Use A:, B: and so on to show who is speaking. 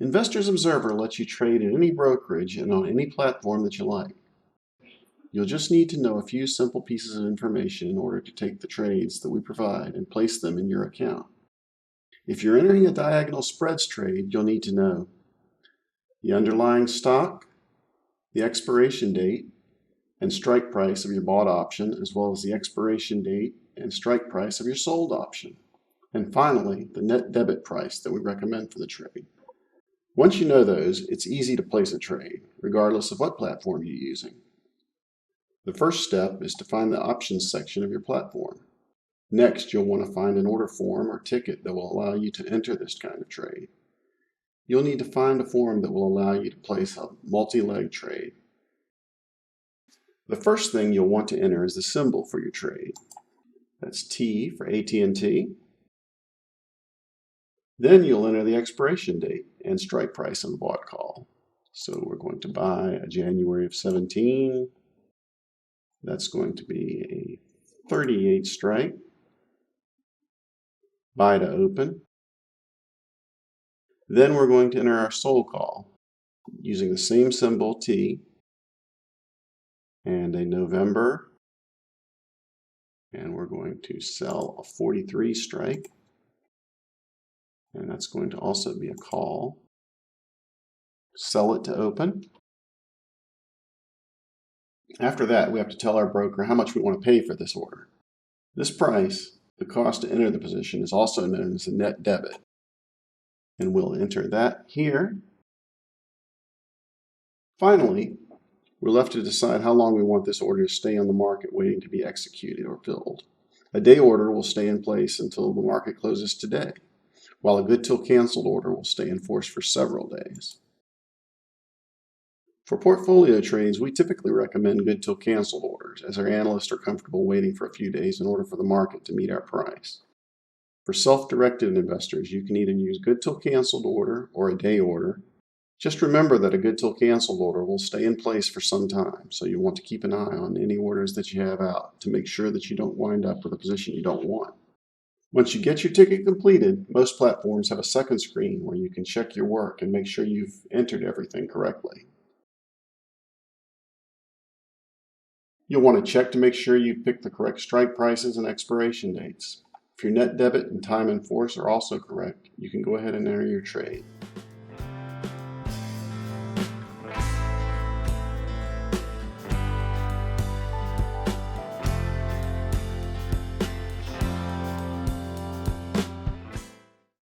A: InvestorsObserver lets you trade at any brokerage and on any platform that you like. You'll just need to know a few simple pieces of information in order to take the trades that we provide and place them in your account. If you're entering a diagonal spreads trade, you'll need to know the underlying stock, the expiration date, and strike price of your bought option, as well as the expiration date and strike price of your sold option. And finally, the net debit price that we recommend for the trade. Once you know those, it's easy to place a trade, regardless of what platform you're using. The first step is to find the options section of your platform. Next, you'll want to find an order form or ticket that will allow you to enter this kind of trade. You'll need to find a form that will allow you to place a multi-leg trade. The first thing you'll want to enter is the symbol for your trade. That's T for AT&T. Then you'll enter the expiration date and strike price on the bought call. So we're going to buy a January of 17. That's going to be a 38 strike. Buy to open. Then we're going to enter our sold call using the same symbol T and a November, and we're going to sell a 43 strike, and that's going to also be a call. Sell it to open. After that, we have to tell our broker how much we want to pay for this order. This price, the cost to enter the position, is also known as the net debit, and we'll enter that here. Finally, we're left to decide how long we want this order to stay on the market waiting to be executed or filled. A day order will stay in place until the market closes today, while a good till canceled order will stay in force for several days. For portfolio trades, we typically recommend good till canceled orders, as our analysts are comfortable waiting for a few days in order for the market to meet our price. For self-directed investors, you can either use good till canceled order or a day order. Just remember that a good till canceled order will stay in place for some time, so you want to keep an eye on any orders that you have out to make sure that you don't wind up with a position you don't want. Once you get your ticket completed, most platforms have a second screen where you can check your work and make sure you've entered everything correctly. You'll want to check to make sure you've picked the correct strike prices and expiration dates. If your net debit and time in force are also correct, you can go ahead and enter your trade.